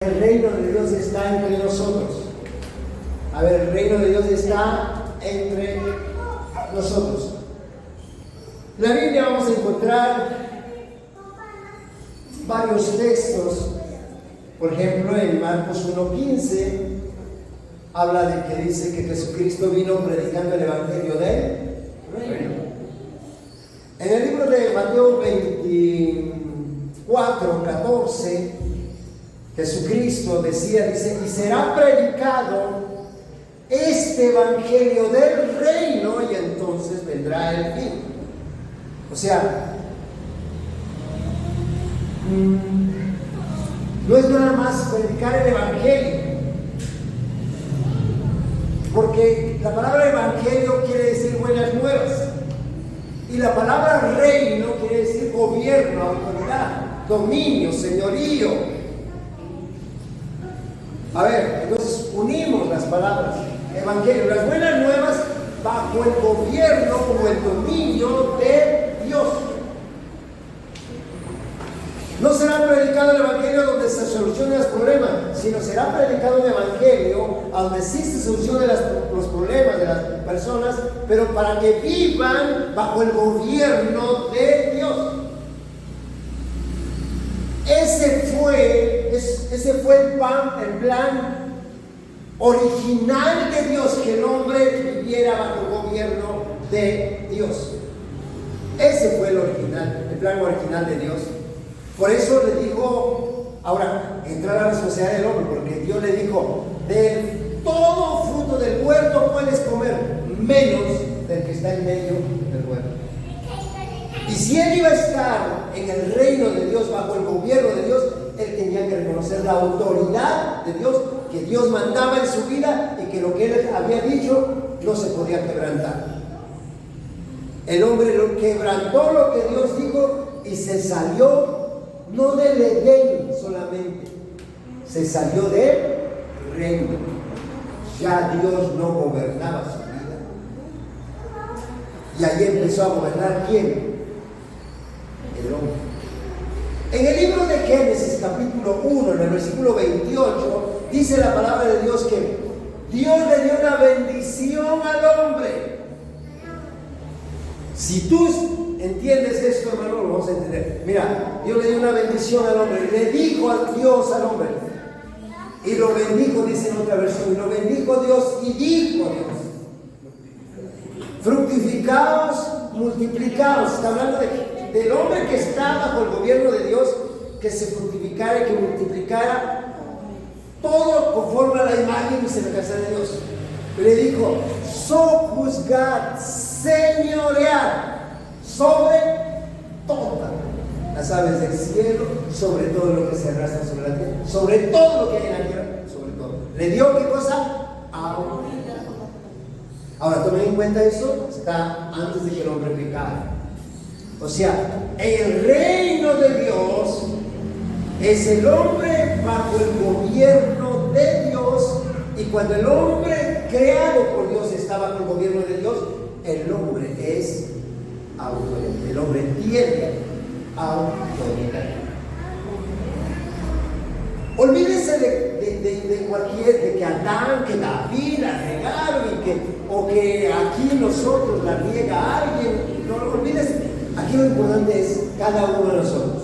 El reino de Dios está entre nosotros. A ver, el reino de Dios está entre nosotros. En la Biblia vamos a encontrar varios textos. Por ejemplo, en Marcos 1:15 habla de que dice que Jesucristo vino predicando el evangelio del reino. En el libro de Mateo 24:14 Jesucristo dice, y será predicado este evangelio del reino y entonces vendrá el fin. O sea, no es nada más predicar el evangelio, porque la palabra evangelio quiere decir buenas nuevas, y la palabra reino quiere decir gobierno, autoridad, dominio, señorío. A ver, entonces unimos las palabras. Evangelio, las buenas nuevas bajo el gobierno o el dominio de Dios. No será predicado el evangelio donde se solucionen los problemas, sino será predicado un evangelio donde sí se solucionen los problemas de las personas, pero para que vivan bajo el gobierno de Dios. Ese fue el plan original de Dios, que el hombre viviera bajo el gobierno de Dios. Ese fue el plan original de Dios. Por eso le dijo, ahora, entra la responsabilidad del hombre, porque Dios le dijo, de todo fruto del huerto puedes comer, menos del que está en medio del huerto. Y si él iba a estar en el reino de Dios, bajo el gobierno de Dios, él tenía que reconocer la autoridad de Dios, que Dios mandaba en su vida y que lo que él había dicho no se podía quebrantar. El hombre lo quebrantó lo que Dios dijo y se salió, no del Edén solamente, se salió del reino. Ya Dios no gobernaba su vida. Y ahí empezó a gobernar ¿quién? El hombre. En el libro de Génesis, capítulo 1, en el versículo 28, dice la palabra de Dios que Dios le dio una bendición al hombre. Si tú entiendes esto, hermano, lo vamos a entender. Mira, Dios le dio una bendición al hombre, le dijo a Dios al hombre, y lo bendijo, dice en otra versión, y lo bendijo Dios y dijo Dios: fructificaos, multiplicaos. Está hablando del hombre que está bajo el gobierno de Dios, que se fructificara y que multiplicara todo conforme a la imagen y semejanza de Dios. Le dijo: sojuzgad, señoread sobre todas las aves del cielo, sobre todo lo que se arrastra sobre la tierra, sobre todo lo que hay en la tierra, sobre todo. ¿Le dio qué cosa? Autoridad. Ahora, tomen en cuenta eso, está antes de que el hombre pecara. O sea, el reino de Dios es el hombre bajo el gobierno de Dios, y cuando el hombre creado por Dios está bajo el gobierno de Dios, el hombre es autoridad. El hombre tiene autoridad. Olvídense de cualquier, de que Adán, que David la regaron, o que aquí nosotros la riega alguien. No lo olvídense. Aquí lo importante es cada uno de nosotros.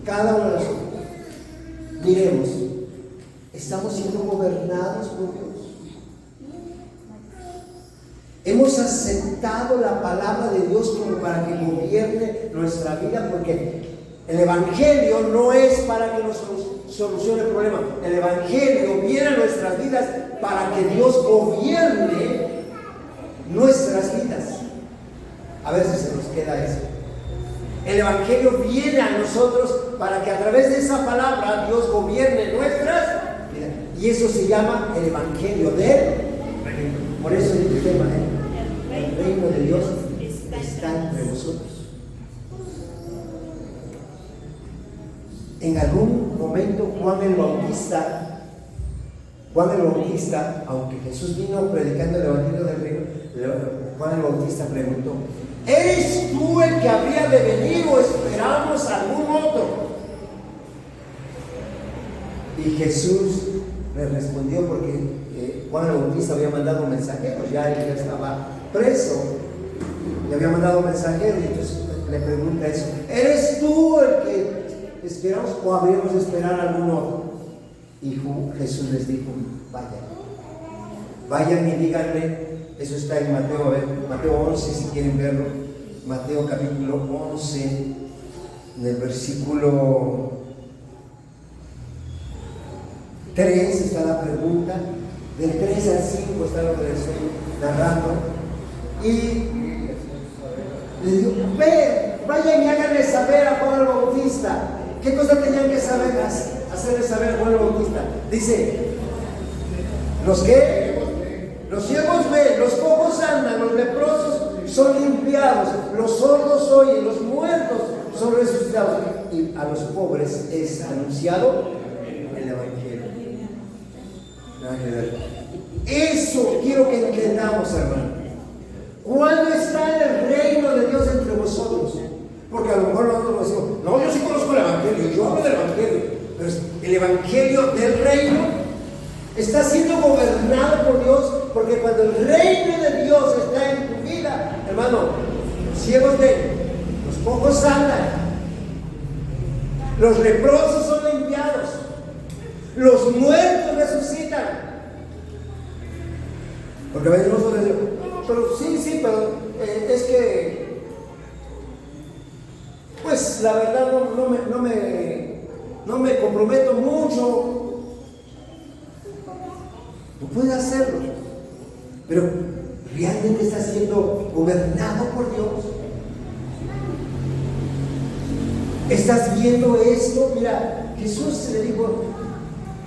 Cada uno de nosotros. Miremos, ¿estamos siendo gobernados por Dios? Hemos aceptado la palabra de Dios como para que gobierne nuestra vida, porque el evangelio no es para que nos solucione el problema. El evangelio viene a nuestras vidas para que Dios gobierne nuestras vidas. A ver si se nos queda eso. El evangelio viene a nosotros para que a través de esa palabra Dios gobierne nuestras vidas. Y eso se llama el evangelio del reino. Por eso es el tema, el reino de Dios está entre vosotros. En algún momento Juan el Bautista, aunque Jesús vino predicando el evangelio del reino, Juan el Bautista preguntó: ¿eres tú el que habría de venir o esperamos algún otro? Y Jesús le respondió porque Juan el Bautista había mandado mensajeros, ya él ya estaba preso, le había mandado mensajeros, y entonces le pregunta eso: ¿eres tú el que esperamos o habríamos de esperar algún otro? Y Jesús les dijo: vayan y díganle. Eso está en Mateo, a ver, Mateo 11, si quieren verlo. Mateo capítulo 11, en el versículo 3 está la pregunta. Del 3 al 5 está lo que les estoy narrando. Y les digo: vayan y háganle saber a Juan el Bautista. ¿Qué cosa tenían que saber? Hacerle saber a Juan el Bautista. Dice: ¿los qué? Los ciegos ven, los cojos andan, los leprosos son limpiados, los sordos oyen, los muertos son resucitados, y a los pobres es anunciado el Evangelio. Eso quiero que entendamos, hermano. ¿Cuándo está el reino de Dios entre vosotros? Porque a lo mejor nosotros decimos: no, yo sí conozco el Evangelio, yo hablo del Evangelio, pero el Evangelio del reino está siendo gobernado por Dios, porque cuando el reino de Dios está en tu vida, hermano, los ciegos ven, los cojos andan, los leprosos son limpiados, los muertos resucitan. Porque a veces nosotros decimos: no, pero sí, pero es que, pues la verdad no me comprometo mucho. No puedes hacerlo, pero realmente estás siendo gobernado por Dios. ¿Estás viendo esto? Mira, Jesús le dijo: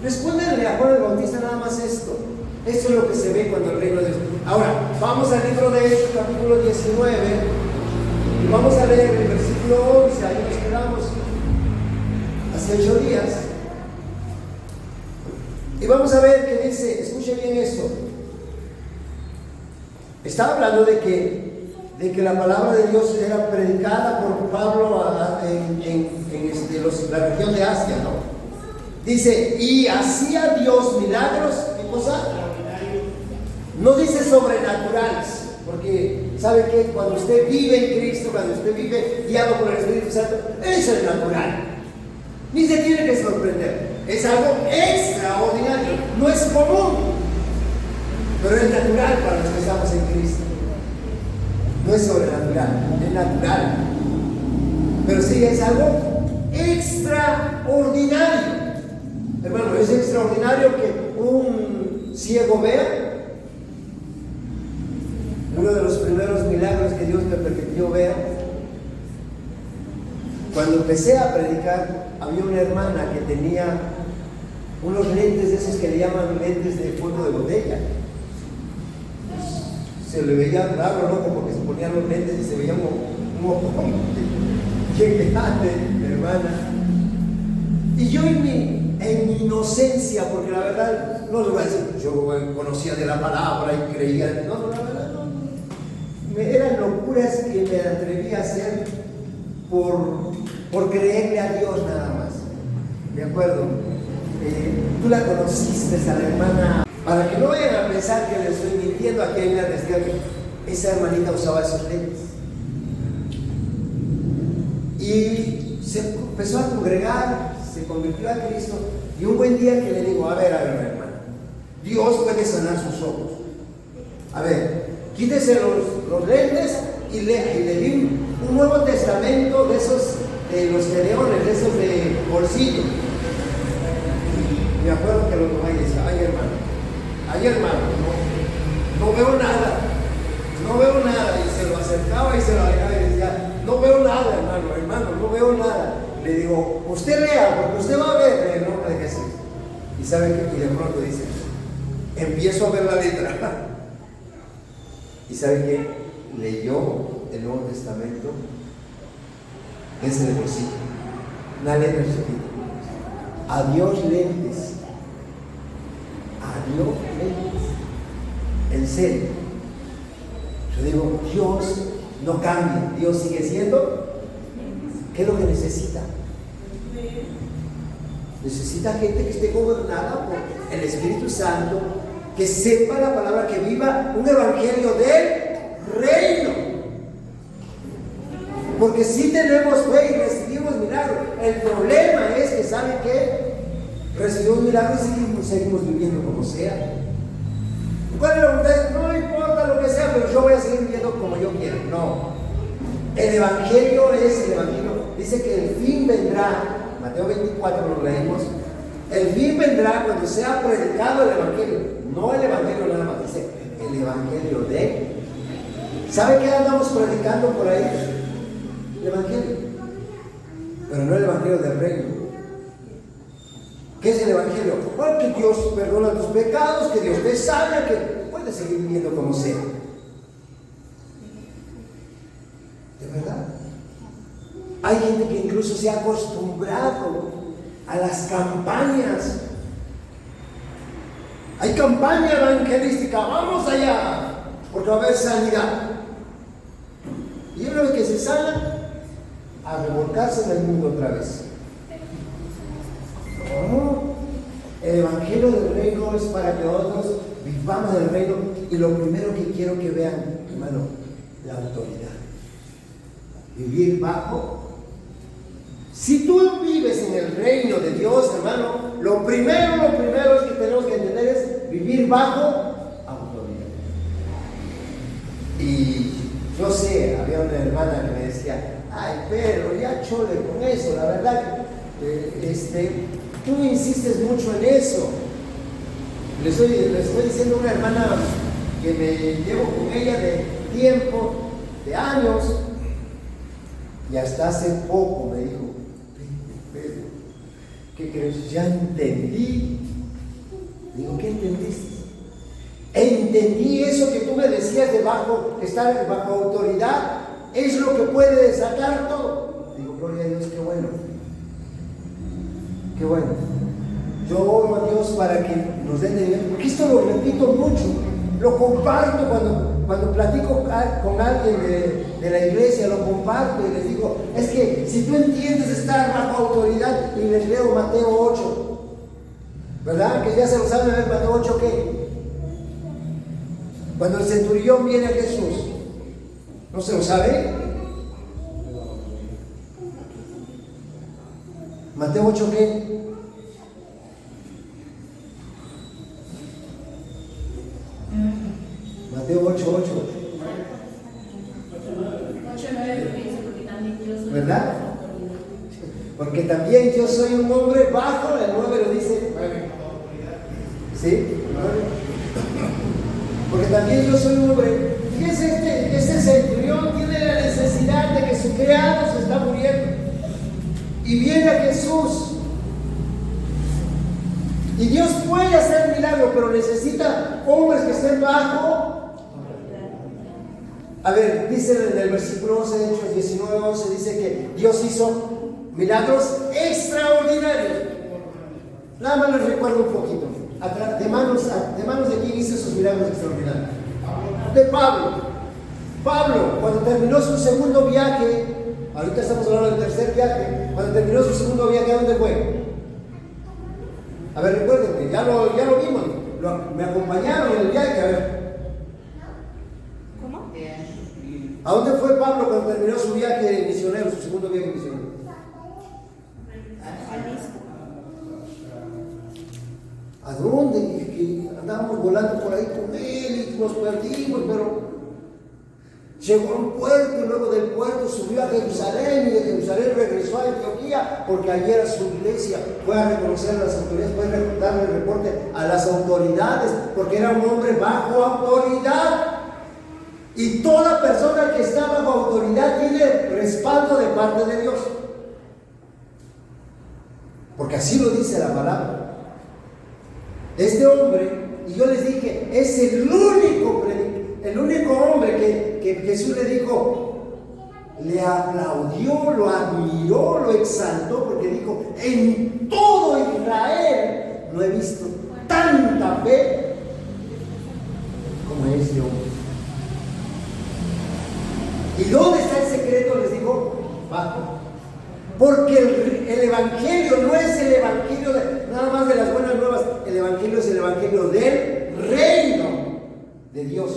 respóndele a Juan el Bautista nada más esto. Esto es lo que se ve cuando el reino de Dios. Ahora, vamos al libro de Hechos, capítulo 19, y vamos a leer el versículo 11. Ahí nos quedamos hace 8 días. Y vamos a ver qué dice. Escuche bien esto. Está hablando de que la palabra de Dios era predicada por Pablo en la región de Asia, ¿no? Dice: y hacía Dios milagros. ¿Qué cosa? No dice sobrenaturales, porque ¿sabe qué? Cuando usted vive en Cristo, cuando usted vive guiado por el Espíritu Santo, eso es natural. Ni se tiene que sorprender. Es algo extraordinario, no es común, pero es natural para los que estamos en Cristo. No es sobrenatural, es natural. Pero sí es algo extraordinario. Hermano, es extraordinario que un ciego vea. Uno de los primeros milagros que Dios me permitió ver, cuando empecé a predicar, había una hermana que tenía unos lentes de esos que le llaman lentes de fondo de botella. Se le veía raro, loco, porque se ponían los lentes y se veía un ojo bien grande, hermana. Y yo en mi inocencia, porque la verdad, no les voy a decir, yo conocía de la palabra y creía, no, la verdad no. Eran locuras que me atreví a hacer por creerle a Dios nada más. ¿De acuerdo? Tú la conociste a la hermana. Para que no vayan a pensar que les estoy mintiendo, aquí hay una testigo que esa hermanita usaba esos lentes. Y se empezó a congregar, se convirtió a Cristo. Y un buen día que le digo: a ver, hermana, Dios puede sanar sus ojos. A ver, quítese los lentes y le di un Nuevo Testamento de esos, de los gedeones, de esos de bolsillo. Y me acuerdo que lo tomé y decía: ay hermano, no veo nada. Y se lo acercaba y se lo alejaba y decía: no veo nada, hermano, no veo nada. Le digo: usted lea, porque usted va a ver en el nombre de Jesús. Y sabe que, y de pronto dice: empiezo a ver la letra. Y sabe que leyó el Nuevo Testamento desde el bolsillo, una letra chiquita: adiós lentes, en serio. Yo digo: Dios no cambia, Dios sigue siendo. ¿Qué es lo que necesita? Necesita gente que esté gobernada por el Espíritu Santo, que sepa la palabra, que viva un evangelio del reino. Porque si tenemos fe y recibimos milagros, el problema es que, ¿saben qué? Recibimos milagros y seguimos viviendo como sea. ¿Cuál es la voluntad? No importa lo que sea, pero yo voy a seguir viviendo como yo quiero. No. El evangelio es el evangelio. Dice que el fin vendrá. Mateo 24 lo leímos. El fin vendrá cuando sea predicado el evangelio. No el evangelio nada más. Dice el evangelio de. ¿Sabe qué andamos predicando por ahí? El evangelio. Pero no el evangelio del reino. ¿Qué es el evangelio? Bueno, que Dios perdona tus pecados, que Dios te sana, que puedes seguir viviendo como sea. ¿De verdad? Hay gente que incluso se ha acostumbrado a las campañas. Hay campaña evangelística, vamos allá, porque va a haber sanidad. Y una vez que se sana, a revolcarse en el mundo otra vez. No, el evangelio del reino es para que nosotros vivamos el reino. Y lo primero que quiero que vean, hermano, la autoridad. Vivir bajo. Si tú vives en el reino de Dios, hermano, lo primero es que tenemos que entender es vivir bajo autoridad. Y yo sé, había una hermana que me decía, ay, pero ya chole con eso, la verdad que tú insistes mucho en eso. Le estoy diciendo a una hermana que me llevo con ella de tiempo, de años, y hasta hace poco me dijo, Pedro, ¿qué crees? Ya entendí. Digo, ¿qué entendiste? Entendí eso que tú me decías de estar bajo autoridad, es lo que puede desatar todo. Digo, gloria a Dios, qué bueno. Qué bueno. Yo oro a Dios para que nos dé entendimiento, porque esto lo repito mucho, lo comparto cuando platico con alguien de la iglesia, lo comparto y les digo, es que si tú entiendes estar bajo autoridad, y les leo Mateo 8, ¿verdad? Que ya se lo saben, ver Mateo 8, ¿qué? Cuando el centurión viene a Jesús, ¿no se lo sabe? Mateo 8, ¿qué? Mateo 8, 8. ¿Verdad? Porque también yo soy un hombre bajo, el 9 lo dice. ¿Sí? Porque también yo soy un hombre. Fíjense, este centurión tiene la necesidad de que su criado se está muriendo. Y viene a Jesús. Y Dios puede hacer milagro, pero necesita hombres que estén bajo. A ver, dice en el versículo 11 de Hechos 19, 11, dice que Dios hizo milagros extraordinarios. Nada más les recuerdo un poquito. De manos de quién hizo esos milagros extraordinarios. De Pablo. Pablo, cuando terminó su segundo viaje, ahorita estamos hablando del tercer viaje, cuando terminó su segundo viaje, ¿a dónde fue? A ver, recuérdenme, ya lo vimos, me acompañaron en el viaje, a ver. ¿Cómo? ¿A dónde fue Pablo cuando terminó su viaje misionero, su segundo viaje misionero? ¿A dónde? Que andábamos volando por ahí con él y nos perdimos, pero llegó a un puerto y luego del puerto subió a Jerusalén y de Jerusalén regresó a Antioquía porque allí era su iglesia. Fue a reconocer a las autoridades, fue a darle el reporte a las autoridades porque era un hombre bajo autoridad. Y toda persona que está bajo autoridad tiene respaldo de parte de Dios. Porque así lo dice la palabra. Este hombre, y yo les dije, es el único hombre que Jesús le dijo, le aplaudió, lo admiró, lo exaltó, porque dijo, en todo Israel no he visto tanta fe como este hombre. ¿Y dónde está el secreto? Les digo, bajo. Porque el evangelio no es el evangelio de evangelio es el evangelio del reino de Dios.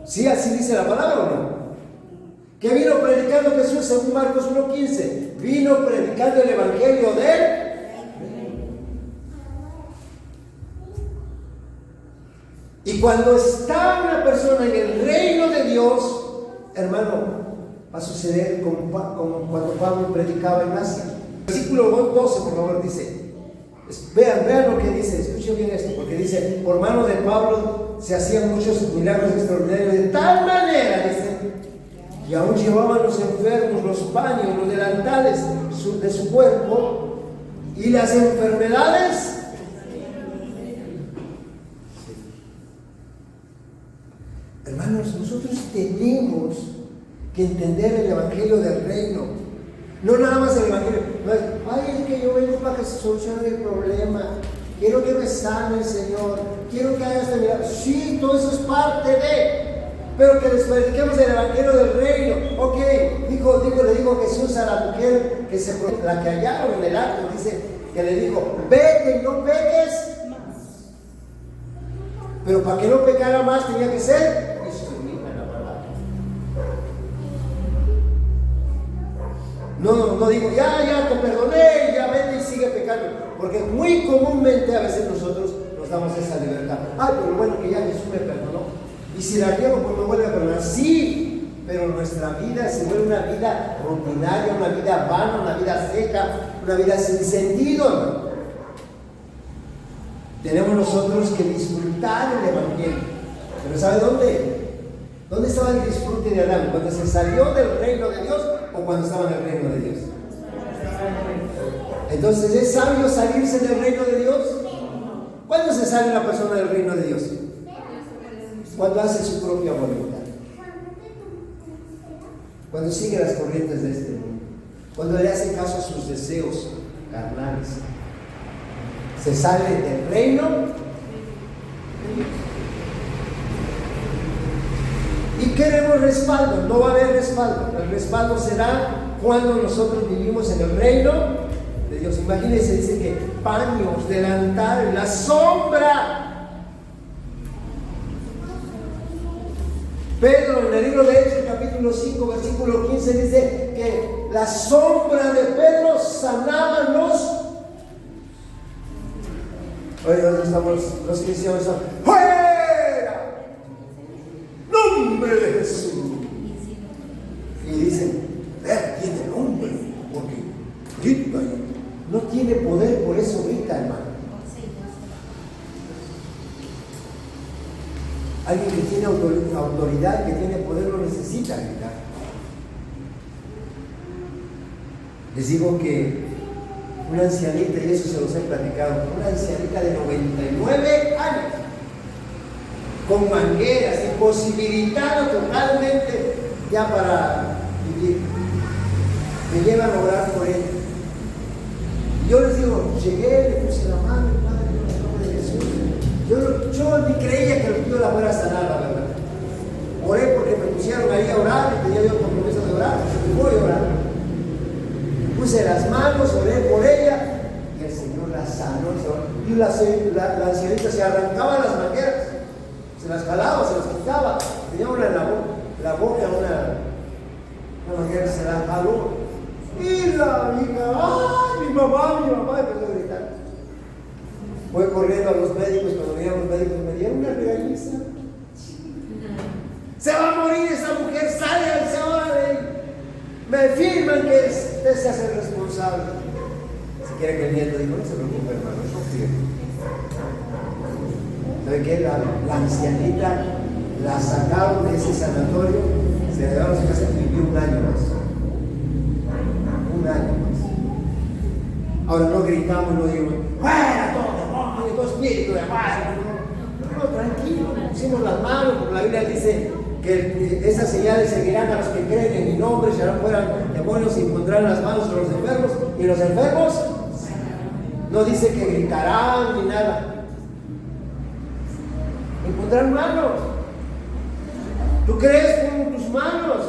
¿Sí así dice la palabra o no? ¿Qué vino predicando Jesús según Marcos 1:15? Vino predicando el evangelio del reino. Y cuando está una persona en el reino de Dios, hermano, va a suceder como cuando Pablo predicaba en Asia. Versículo 12, por favor, dice. Vean lo que dice, escuchen bien esto, porque dice, por mano de Pablo se hacían muchos milagros extraordinarios, de tal manera, dice, y aún llevaban los enfermos, los paños, los delantales de su cuerpo, y las enfermedades. Hermanos, nosotros tenemos que entender el evangelio del reino. No nada más el evangelio. No es, ay, es que yo vengo para que se solucione el problema. Quiero que me sane el Señor. Quiero que haga este milagro. Sí, todo eso es parte de. Pero que les prediquemos el evangelio del reino. Ok, le dijo Jesús a la mujer la que hallaron en el acto, dice que le dijo, vete y no peques más. Pero para que no pecara más tenía que ser instruida en la palabra. No digo, ya te perdoné, ya vete y sigue pecando. Porque muy comúnmente a veces nosotros nos damos esa libertad. Ay, pero bueno que ya Jesús me perdonó. Y si la riego, pues me vuelve a perdonar. Sí, pero nuestra vida se vuelve una vida rutinaria, una vida vana, una vida seca, una vida sin sentido, ¿no? Tenemos nosotros que disfrutar el evangelio. Pero ¿sabe dónde? ¿Dónde estaba el disfrute de Adán? ¿Cuando se salió del reino de Dios o cuando estaba en el reino de Dios? Entonces, ¿es sabio salirse del reino de Dios? ¿Cuándo se sale una persona del reino de Dios? Cuando hace su propia voluntad. Cuando sigue las corrientes de este mundo. Cuando le hace caso a sus deseos carnales. Se sale del reino de Dios. Y queremos respaldo. No va a haber respaldo. El respaldo será cuando nosotros vivimos en el reino de Dios. Imagínense, dice que paños, delantal, la sombra. Pedro, en el libro de Hechos, capítulo 5, versículo 15, dice que la sombra de Pedro sanaba los. Oye, ¿dónde estamos los cristianos? ¡Fuera! ¡Nombre de Jesús! Y dicen, tiene nombre, porque grita, no tiene poder, por eso grita, hermano. Alguien que tiene autoridad, que tiene poder, no necesita gritar. Les digo que una ancianita, y eso se los he platicado, una ancianita de 99 años, con mangueras, imposibilitada totalmente ya para vivir, me llevan a orar por él. Yo les digo, llegué, le puse la mano, Padre, en el nombre de Jesús. Yo ni creía que yo la fuera a sanar, la verdad. Oré porque me pusieron ahí a orar y tenía yo el compromiso de orar, y voy a orar. Puse las manos, oré por ella y el Señor la sanó. Y la ancianita se arrancaba las mangueras, se las jalaba, se las quitaba. Tenía una en la boca, una manguera, se la jaló. Y la hija, ¡ay, mi mamá! Empezó a gritar. Voy corriendo a los médicos, cuando venían los médicos me dieron una regañiza. Se va a morir esa mujer, sale al Señor. Me firman que usted se hace responsable. Si quiere que el nieto diga, no se preocupe, hermano, yo firmo. ¿Sabe qué? La ancianita la sacaron de ese sanatorio, se la llevaron a su casa y vivió un año más. Un año más. Ahora no gritamos, no digo, ¡fuera todo demonio, todo espíritu de mal! No, tranquilo, pusimos las manos, porque la Biblia dice que esas señales seguirán a los que creen en mi nombre, se harán fuera demonios y pondrán las manos sobre los enfermos, y los enfermos no dice que gritarán ni nada, y pondrán manos. ¿Tú crees con tus manos?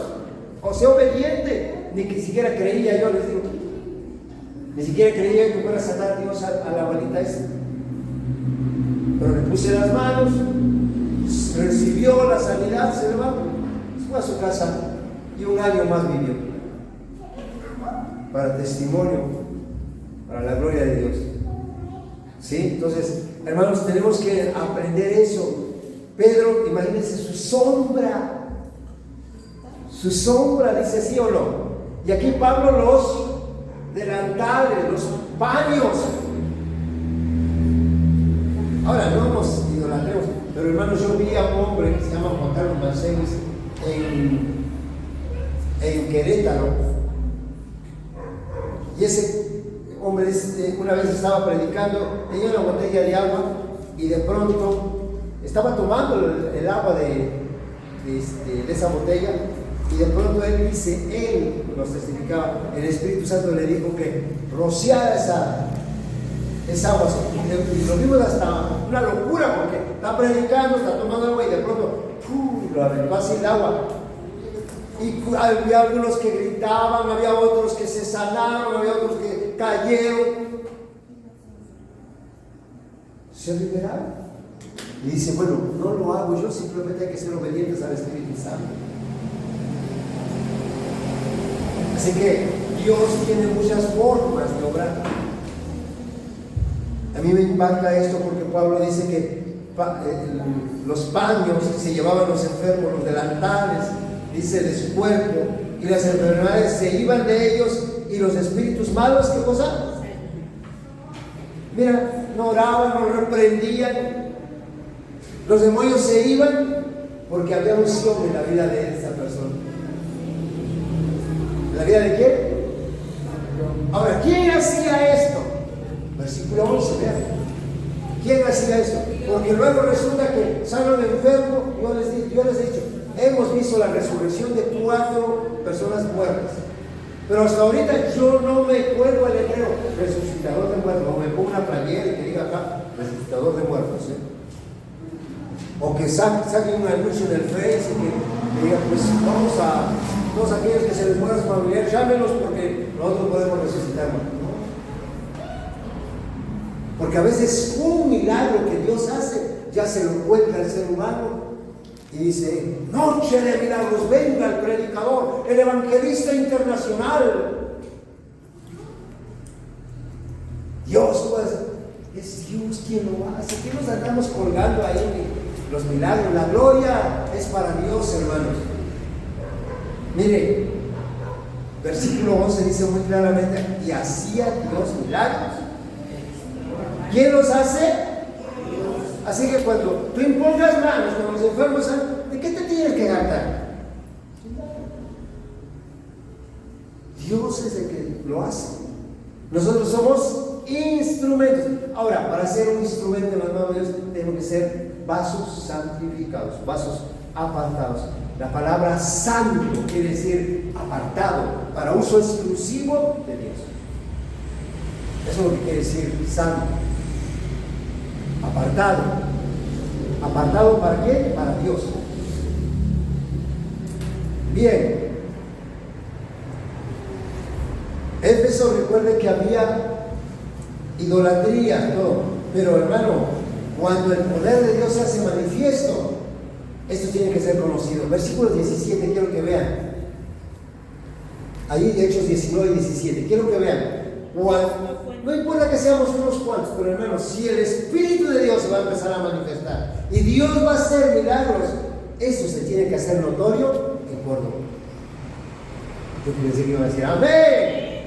O sea obediente. Ni que siquiera creía, yo les digo. Ni siquiera creía que fuera a sanar Dios a la abuelita esa. Pero le puse las manos, recibió la sanidad, se levantó, fue a su casa y un año más vivió. Para testimonio, para la gloria de Dios. ¿Sí? Entonces, hermanos, tenemos que aprender eso. Pedro, imagínense su sombra, dice sí o no. Y aquí Pablo los delantales, los paños. Ahora, no nos idolatremos, pero hermanos, yo vi a un hombre que se llama Juan Carlos Mancelis en Querétaro. Y ese hombre una vez estaba predicando, tenía una botella de agua y de pronto estaba tomando el agua de esa botella y de pronto él nos testificaba, el Espíritu Santo le dijo que rociara esa agua. Y lo vimos hasta una locura porque está predicando, está tomando agua y de pronto lo aventó así el agua. Y había algunos que gritaban, había otros que se sanaron, había otros que cayeron. Se liberaron. Y dice, bueno, no lo hago yo, simplemente hay que ser obedientes al Espíritu Santo. Así que Dios tiene muchas formas de obrar. A mí me impacta esto porque Pablo dice que los paños se llevaban los enfermos, los delantales, dice, de su cuerpo, y las enfermedades se iban de ellos, y los espíritus malos, ¿qué cosa? Mira, no oraban, no reprendían. Los demonios se iban porque había unción en la vida de esa persona. ¿En la vida de quién? Ahora, ¿quién hacía esto? Versículo 11, vean. ¿Quién hacía esto? Porque luego resulta que sale un enfermo. Yo les he dicho, hemos visto la resurrección de 4 personas muertas. Pero hasta ahorita yo no me cuelgo el letrero resucitador de muertos, o me pongo una playera y que diga acá resucitador de muertos, o que saque un anuncio en el Face y que diga, pues vamos a todos aquellos que se les muera su familiar, llámenos porque nosotros podemos resucitar. Porque a veces un milagro que Dios hace ya se lo cuenta el ser humano y dice, noche de milagros, venga el predicador, el evangelista internacional. Dios, pues, es Dios quien lo hace. ¿Qué nos andamos colgando ahí los milagros? La gloria es para Dios, hermanos. Mire, versículo 11 dice muy claramente, y hacía Dios milagros. ¿Quién los hace? Así que cuando tú impongas manos con los enfermos, ¿de qué te tienes que jactar? Dios es el que lo hace. Nosotros somos instrumentos. Ahora, para ser un instrumento en las manos de Dios, tenemos que ser vasos santificados, vasos apartados. La palabra santo quiere decir apartado, para uso exclusivo de Dios. Eso es lo que quiere decir santo. Apartado. ¿Apartado para qué? Para Dios. Bien. Éfeso, recuerde que había idolatría, todo. Pero hermano, cuando el poder de Dios se hace manifiesto, esto tiene que ser conocido. Versículo 17, quiero que vean. Ahí de Hechos 19 y 17, quiero que vean. No importa que seamos unos cuantos, pero hermanos, si el Espíritu de Dios se va a empezar a manifestar y Dios va a hacer milagros, eso se tiene que hacer notorio en Córdoba. Yo quiero decir que iban a decir amén.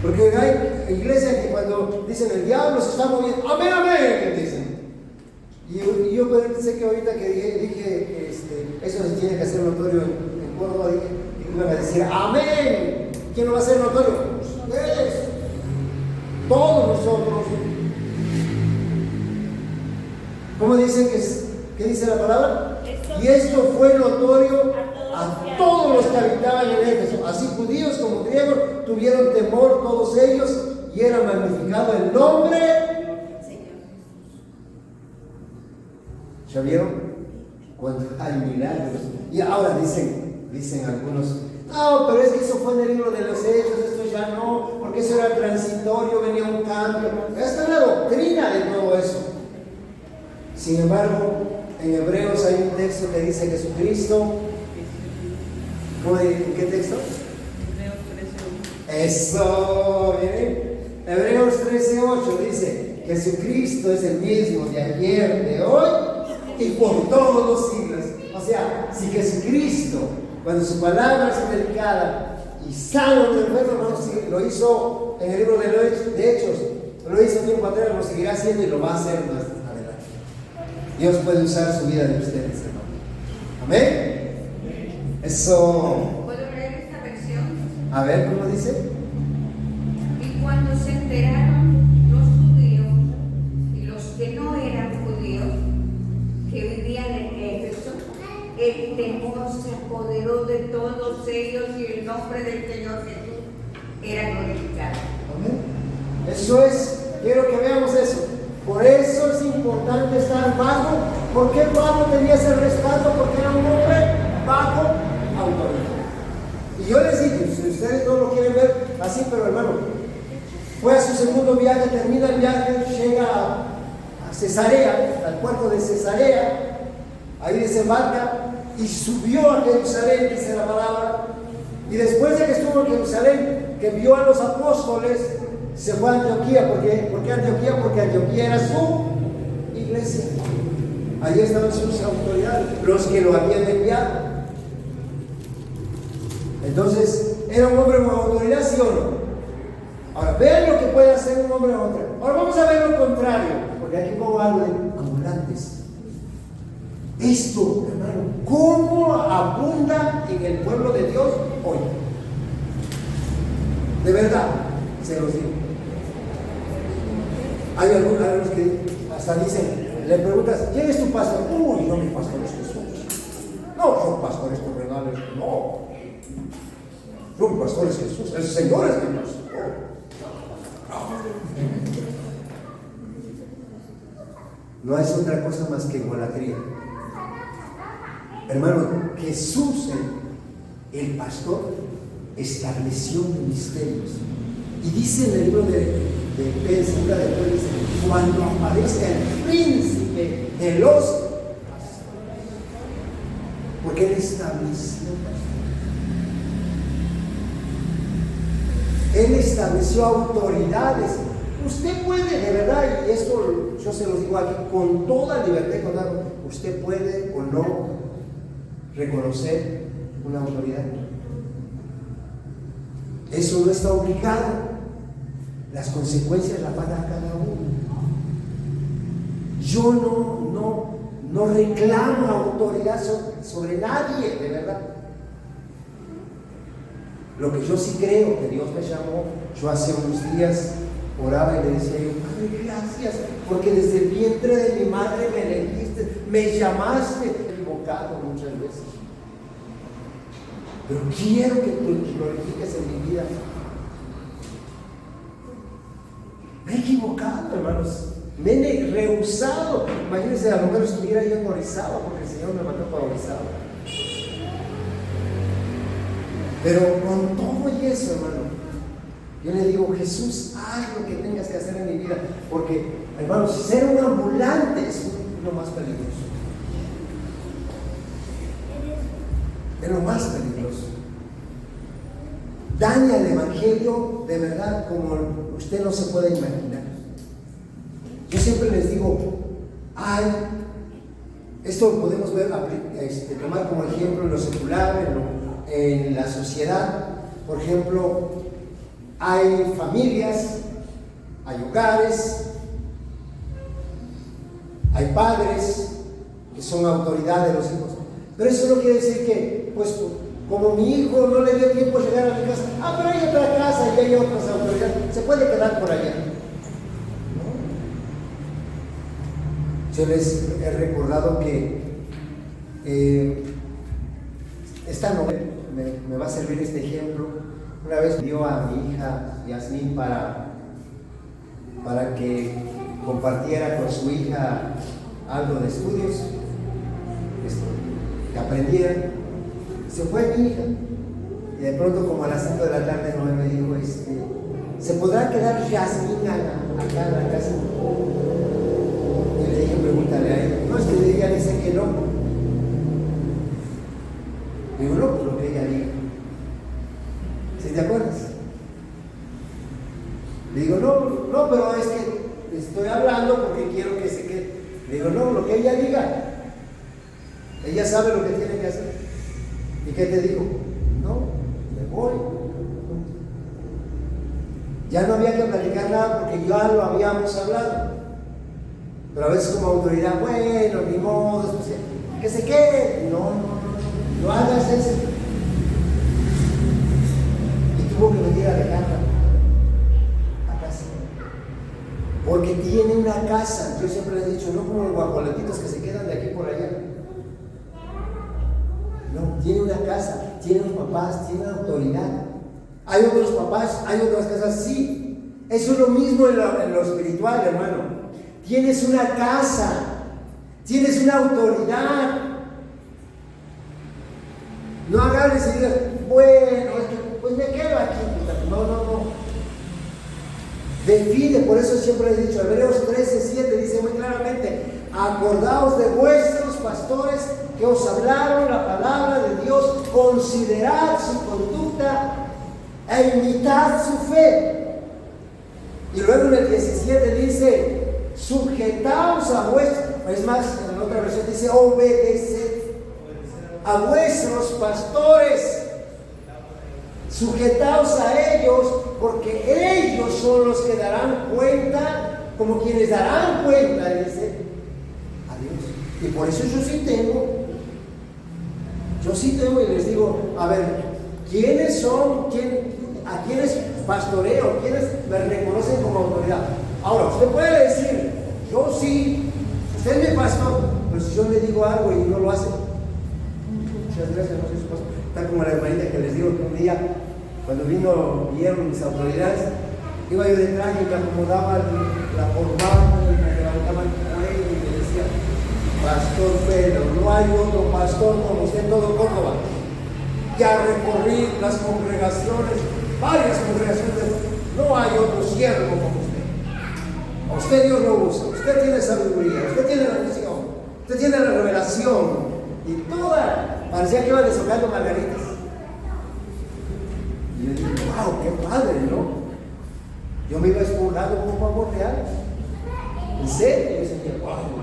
Porque hay iglesias que cuando dicen el diablo se está moviendo, amén, amén, dicen. Y yo pensé que ahorita que dije eso se tiene que hacer notorio en Córdoba, iban a decir amén. ¿Quién lo va a hacer notorio? Ustedes, todos nosotros. ¿Cómo dicen qué dice la palabra? Y esto fue notorio a todos los que habitaban en Éfeso, así judíos como griegos, tuvieron temor todos ellos y era magnificado el nombre. ¿Ya vieron? Cuando hay milagros. Y ahora dicen algunos, no, pero es que eso fue en el libro de los Hechos, esto ya no, porque eso era transitorio, venía un cambio. Esta es la doctrina de todo eso. Sin embargo, en Hebreos hay un texto que dice Jesucristo. ¿En qué texto? Hebreos 13:8. Eso, miren. Hebreos 13:8 dice: Jesucristo es el mismo de ayer, de hoy y por todos los siglos. O sea, si Jesucristo, cuando su palabra es predicada y sana los enfermos, lo hizo en el libro de Hechos, lo hizo tiempo atrás, lo seguirá haciendo y lo va a hacer más adelante. Dios puede usar su vida de ustedes, hermano. Amén. Eso. ¿Puedo leer esta versión? A ver, ¿cómo dice? Y cuando se enteraron los judíos y los que no eran judíos que vivían en Éfeso, el temor se apoderó de todos ellos y el nombre del Señor Jesús era glorificado. Amén. Eso es, quiero que veamos eso. Por eso es importante estar bajo. ¿Por qué Pablo tenía ese respaldo? Porque era un hombre bajo autoridad. Y yo les digo, si ustedes no lo quieren ver así, pero hermano, fue a su segundo viaje, termina el viaje, llega a Cesarea, al puerto de Cesarea, ahí desembarca y subió a Jerusalén, dice la palabra. Y después de que estuvo en Jerusalén, que vio a los apóstoles, se fue a Antioquía. ¿Por qué Antioquía? Porque Antioquía era su iglesia. Allí estaban sus autoridades, los que lo habían enviado. Entonces, ¿era un hombre con autoridad, sí o no? Ahora, vean lo que puede hacer un hombre con autoridad. Ahora vamos a ver lo contrario, porque aquí pongo algo de ambulantes. Esto, hermano, ¿cómo abunda en el pueblo de Dios hoy? De verdad, se los digo. Hay algunos que hasta dicen, le preguntas, ¿quién es tu pastor? Uy, no, mi pastor es Jesús. No, son pastores terrenales, no. Son pastores Jesús, el Señor es mi pastor. No es otra cosa más que idolatría. Hermano, Jesús, el pastor, estableció misterios. Y dice en el libro de Pedro, dice, cuando aparezca el príncipe de los pastores, porque él estableció pastores. Él estableció autoridades. Usted puede, de verdad, y esto yo se lo digo aquí con toda libertad, usted puede o no reconocer una autoridad. Eso no está obligado. Las consecuencias las paga cada uno. Yo no reclamo autoridad sobre nadie, de verdad. Lo que yo sí creo que Dios me llamó, yo hace unos días oraba y le decía yo, Padre, gracias, porque desde el vientre de mi madre me elegiste, me llamaste, equivocado muchas veces. Pero quiero que tú glorifiques en mi vida. Me he equivocado, hermanos. Me he rehusado. Imagínense, a lo mejor estuviera yo en Orizaba, porque el Señor me mandó para Orizaba. Pero con todo y eso, hermano, yo le digo, Jesús, haz lo que tengas que hacer en mi vida. Porque, hermanos, ser un ambulante es lo más peligroso. Es lo más peligroso. Daña el evangelio de verdad como usted no se puede imaginar. Yo siempre les digo, esto lo podemos ver, tomar como ejemplo en lo secular, en la sociedad. Por ejemplo, hay familias, hay hogares, hay padres que son autoridad de los hijos. Pero eso no quiere decir que, pues, como mi hijo no le dio tiempo a llegar a mi casa, pero hay otra casa y hay otras autoridades, se puede quedar por allá. ¿No? Yo les he recordado que esta novela me va a servir este ejemplo. Una vez dio a mi hija Yasmín para que compartiera con su hija algo de estudios, que aprendiera. Se fue mi hija y de pronto como a las 5 de la tarde Noé me dijo, ¿se podrá quedar Yasmín acá en la casa? Y le dije, pregúntale a ella. No, es que ella dice que no. Digo, no, pues lo que ella diga. ¿Sí te acuerdas? Le digo, no, pero es que estoy hablando porque quiero que se quede. Le digo, no, lo que ella diga. Ella sabe lo que tiene que hacer. ¿Y qué te digo? No, me voy. Ya no había que platicar nada porque ya lo habíamos hablado. Pero a veces como autoridad, bueno, ni modo, pues, que se quede. No hagas eso. Y tuvo que venir a Alejandra a casa. Porque tiene una casa. Yo siempre les he dicho, no como los guajoletitos que se quedan de aquí por allá. No, tiene una casa, tiene unos papás, tiene una autoridad. Hay otros papás, hay otras casas, sí. Eso es lo mismo en lo espiritual, hermano. Tienes una casa, tienes una autoridad. No agarres y digas, bueno, es que pues me quedo aquí. No. Define, por eso siempre les he dicho, Hebreos 13:7 dice muy claramente, acordaos de vuestros pastores que os hablaron la palabra de Dios, considerad su conducta e imitad su fe. Y luego en el 17 dice, sujetaos a vuestros, es más, en la otra versión dice, obedeced a vuestros pastores, sujetaos a ellos, porque ellos son los que darán cuenta, como quienes darán cuenta, dice, a Dios. Y por eso yo sí tengo y les digo, a ver, ¿quiénes son? ¿A quiénes pastoreo? ¿Quiénes me reconocen como autoridad? Ahora, usted puede decir, yo sí, usted es mi pastor, pero si yo le digo algo y no lo hace, muchas gracias, no soy su pastor. Está como la hermanita que les digo que un día, cuando vinieron mis autoridades, iba yo detrás y me acomodaba la corbata y me levantaba el cuello y me decía, Pastor Pedro, no hay otro pastor como usted en todo Córdoba. Ya recorrí las congregaciones, varias congregaciones, no hay otro siervo como usted. A usted Dios lo usa, usted tiene sabiduría, usted tiene la visión, usted tiene la revelación y toda, parecía que iba deshojando margaritas. Y yo digo, wow, qué padre, ¿no? Yo me iba expulgando como amor real. En serio, yo sentía, wow,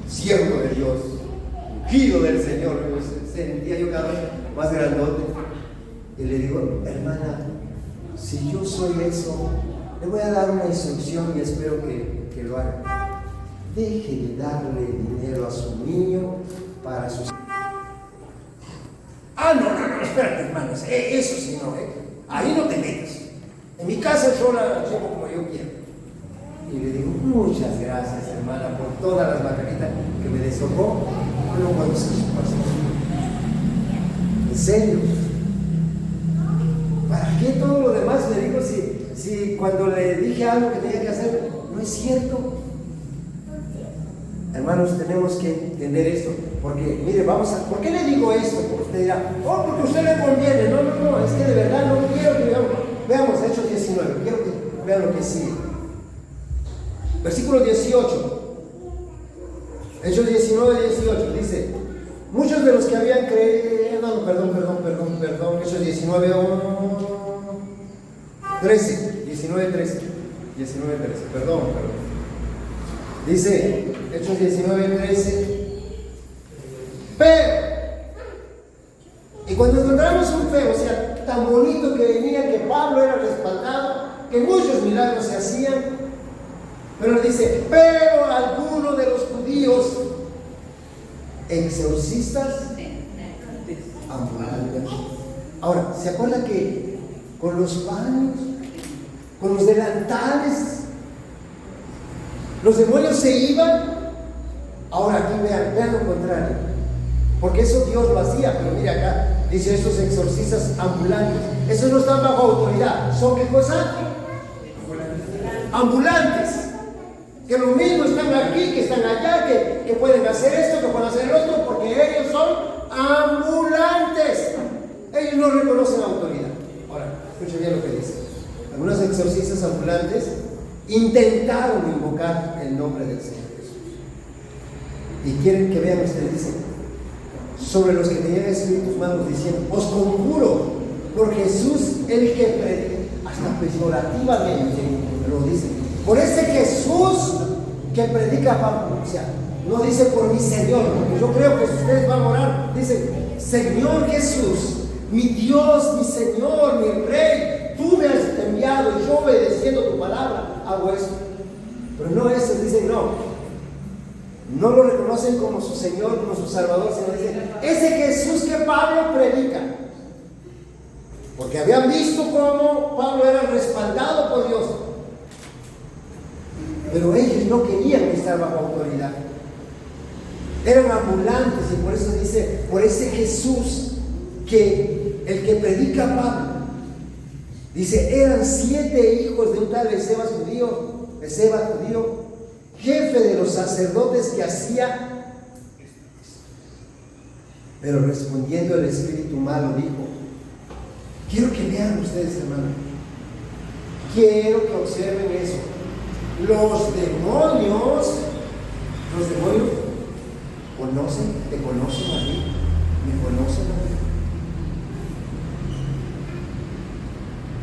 siervo de Dios, ungido del Señor. Sentía yo cada vez más grandote. Y le digo, hermana, si yo soy eso, le voy a dar una instrucción y espero que lo haga. Deje de darle dinero a su niño para sus... No, espérate, hermanos, eso sí no, ahí no te metas. En mi casa yo la llevo como yo quiero. Y le digo, muchas gracias, hermana, por todas las margaritas que me deshojó, pero no puedo ser su pastor. En serio. ¿Para qué todo lo demás le digo si cuando le dije algo que tenía que hacer no es cierto? Hermanos, tenemos que entender esto, porque mire, ¿por qué le digo esto? Porque usted dirá, porque a usted le conviene. No, es que de verdad no quiero que veamos Hechos 19, quiero que vean lo que sigue. Versículo 18. Hechos 19:18 dice, muchos de los que habían creído, perdón, Hechos 19, 13, 19:13, perdón. Dice, Hechos 19:13, pero, y cuando encontramos un feo, o sea, tan bonito que venía, que Pablo era respaldado, que muchos milagros se hacían, pero dice, pero algunos de los judíos, exorcistas ambulantes. Ahora, ¿se acuerda que con los baños, con los delantales, los demonios se iban? Ahora aquí vean lo contrario, porque eso Dios lo hacía, pero mira acá, dice estos exorcistas ambulantes, esos no están bajo autoridad, ¿son qué cosa? Ambulantes, que lo mismo están aquí, que están allá, que pueden hacer esto, que pueden hacer lo otro, porque ellos son ambulantes, ellos no reconocen autoridad. Ahora, escuchen bien lo que dice, algunos exorcistas ambulantes intentaron invocar el nombre del Señor Jesús. Y quieren que vean ustedes, dicen, sobre los que tenían espíritus malos, diciendo, os conjuro por Jesús el que predica, hasta peyorativamente lo dicen, por ese Jesús que predica Pablo. O sea, no dice por mi Señor, porque yo creo que ustedes van a orar, dicen, Señor Jesús, mi Dios, mi Señor, mi Rey, tú me has enviado y yo obedeciendo tu palabra hago esto. Pero no eso, dicen no lo reconocen como su Señor, como su Salvador, sino dicen, ese Jesús que Pablo predica. Porque habían visto cómo Pablo era respaldado por Dios. Pero ellos no querían estar bajo autoridad. Eran ambulantes y por eso dice, por ese Jesús que el que predica Pablo. Dice, eran 7 hijos de un tal Esceva judío, jefe de los sacerdotes que hacía. Pero respondiendo el espíritu malo dijo, quiero que vean ustedes, hermano, quiero que observen eso. Los demonios te conocen a mí, me conocen a mí.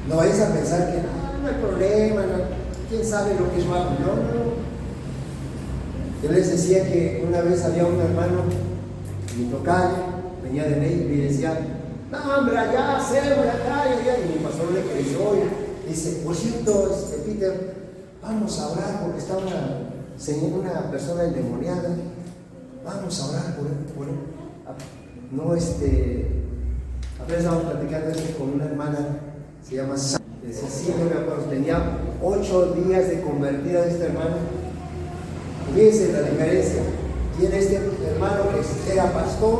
No vayas a pensar que no hay problema, quién sabe lo que yo hago. No. Yo les decía que una vez había un hermano en mi tocayo, venía de México y decía, no hombre, allá, allá, y mi pastor le creyó y dice, por cierto, Peter, vamos a orar porque está una persona endemoniada, vamos a orar por él. No, apenas estábamos platicando esto con una hermana, se llama Sara, decía, sí, no me acuerdo, tenía 8 días de convertida esta hermana. Fíjense la diferencia. Tiene este hermano que era pastor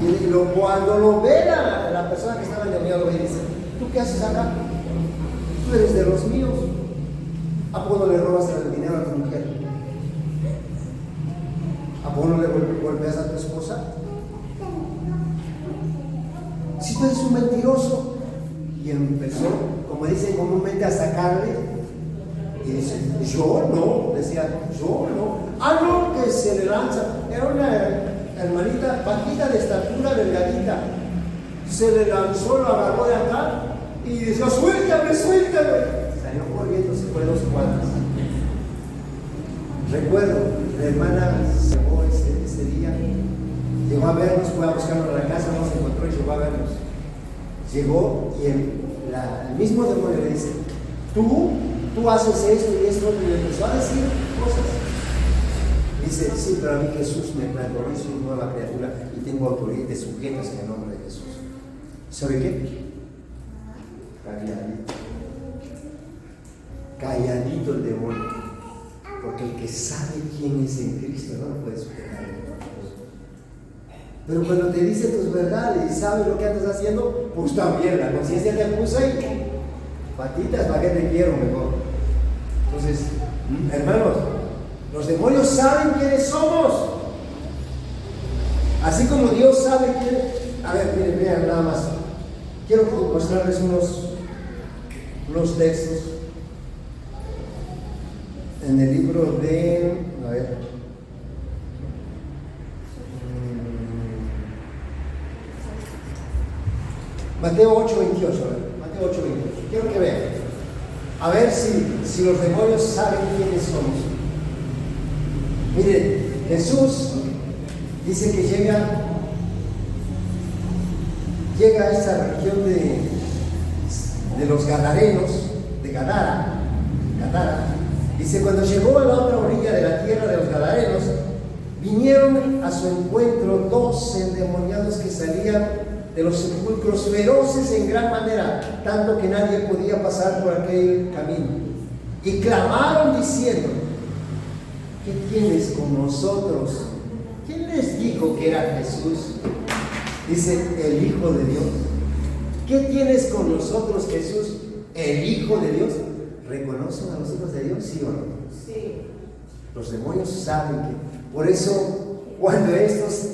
y cuando lo ve la persona que estaba endemoniada, lo ve y dice, ¿tú qué haces acá? Tú eres de los míos. ¿A poco no le robas el dinero a tu mujer? ¿A poco no le golpeas a tu esposa? Si tú eres un mentiroso. Y empezó, como dicen comúnmente, a sacarle. Y dice, yo no, decía, yo no. No, que se le lanza. Era una hermanita bajita de estatura, delgadita. Se le lanzó, lo agarró de acá y decía, suéltame. Salió corriendo, se fue 2 cuadras. Recuerdo, la hermana llegó ese día, llegó a vernos, fue a buscarnos a la casa, nos encontró y llegó a vernos. Llegó y el mismo demonio le dice, tú haces esto y esto, y le empezó a decir cosas. Dice, sí, pero a mí Jesús me plantó, soy una nueva criatura y tengo autoridad, te sujetas en el nombre de Jesús. ¿Sabe qué? Calladito el demonio, porque el que sabe quién es en Cristo no lo puede sujetar. Pero cuando te dice tus verdades y sabe lo que andas haciendo, pues también la conciencia te puso ahí. Patitas, ¿para qué te quiero mejor? Entonces, hermanos, los demonios saben quiénes somos. Así como Dios sabe quién. A ver, miren, vean nada más. Quiero mostrarles unos textos en el libro de. A ver. Mateo 8:28, Mateo 8:28. Quiero que vean. A ver si los demonios saben quiénes somos. Miren, Jesús dice que llega a esta región de los Gadarenos, de Gadara. Dice, cuando llegó a la otra orilla de la tierra de los Gadarenos, vinieron a su encuentro 2 endemoniados que salían de los sepulcros, feroces en gran manera, tanto que nadie podía pasar por aquel camino. Y clamaron diciendo, ¿qué tienes con nosotros? ¿Quién les dijo que era Jesús? Dice, el Hijo de Dios. ¿Qué tienes con nosotros, Jesús? El Hijo de Dios. ¿Reconocen a los hijos de Dios, sí o no? Sí. Los demonios saben que. Por eso, cuando estos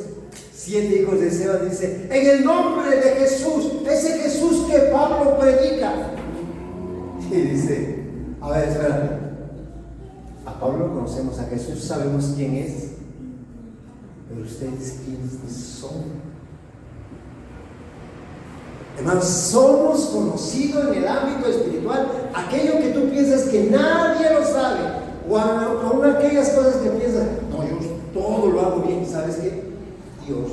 7 hijos de Esceva dice, en el nombre de Jesús, ese Jesús que Pablo predica. Y dice, a ver, espérate. A Pablo conocemos, a Jesús sabemos quién es, pero ustedes quiénes son. Hermanos, somos conocidos en el ámbito espiritual aquello que tú piensas que nadie lo sabe, o aún aquellas cosas que piensas, no, yo todo lo hago bien. ¿Sabes qué? Dios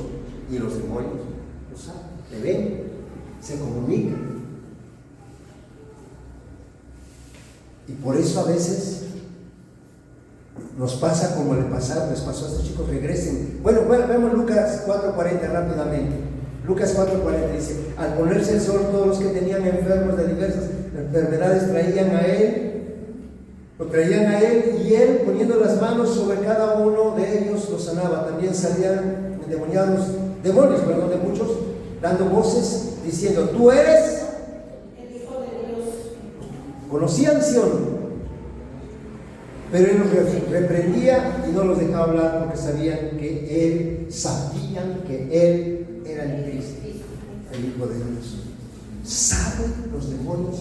y los demonios lo saben, te ven, se comunican. Y por eso a veces nos pasa como les pasó a estos chicos. Regresen. Bueno, vemos Lucas 4:40 rápidamente. Lucas 4:40 dice: al ponerse el sol, todos los que tenían enfermos de diversas enfermedades traían a él, y él, poniendo las manos sobre cada uno de ellos, los sanaba. También salían demonios de muchos, dando voces, diciendo: tú eres el Hijo de Dios. Conocían Sion, pero él los reprendía y no los dejaba hablar, porque sabían que él era el Cristo, el Hijo de Dios. ¿Saben los demonios?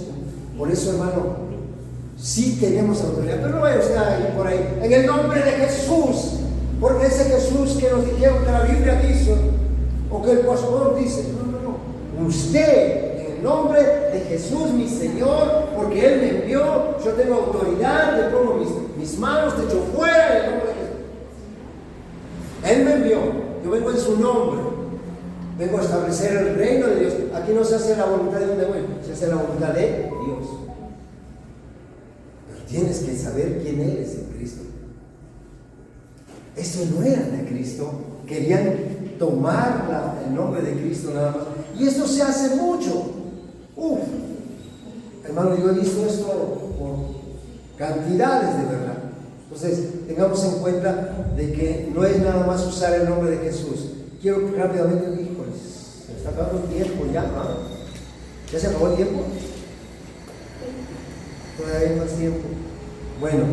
Por eso, hermano, sí tenemos autoridad, pero no vaya usted ahí por ahí, en el nombre de Jesús, porque ese Jesús que nos dijeron que la Biblia dice, o que el pastor dice, no. Usted, en el nombre de Jesús, mi Señor, porque Él me envió, yo tengo autoridad, le pongo mis manos, te echo fuera en el nombre de Jesús. Él me envió, yo vengo en su nombre. Vengo a establecer el reino de Dios. Aquí no se hace la voluntad de un demonio, se hace la voluntad de Dios. Pero tienes que saber quién eres en Cristo. Estos no eran de Cristo, querían tomar el nombre de Cristo nada más. Y esto se hace mucho. Hermano, yo he visto esto por cantidades de verdad. Entonces, tengamos en cuenta de que no es nada más usar el nombre de Jesús. Quiero que rápidamente, híjoles, se está acabando el tiempo ya, ¿no? ¿Ya se acabó el tiempo? Todavía hay más tiempo. Bueno,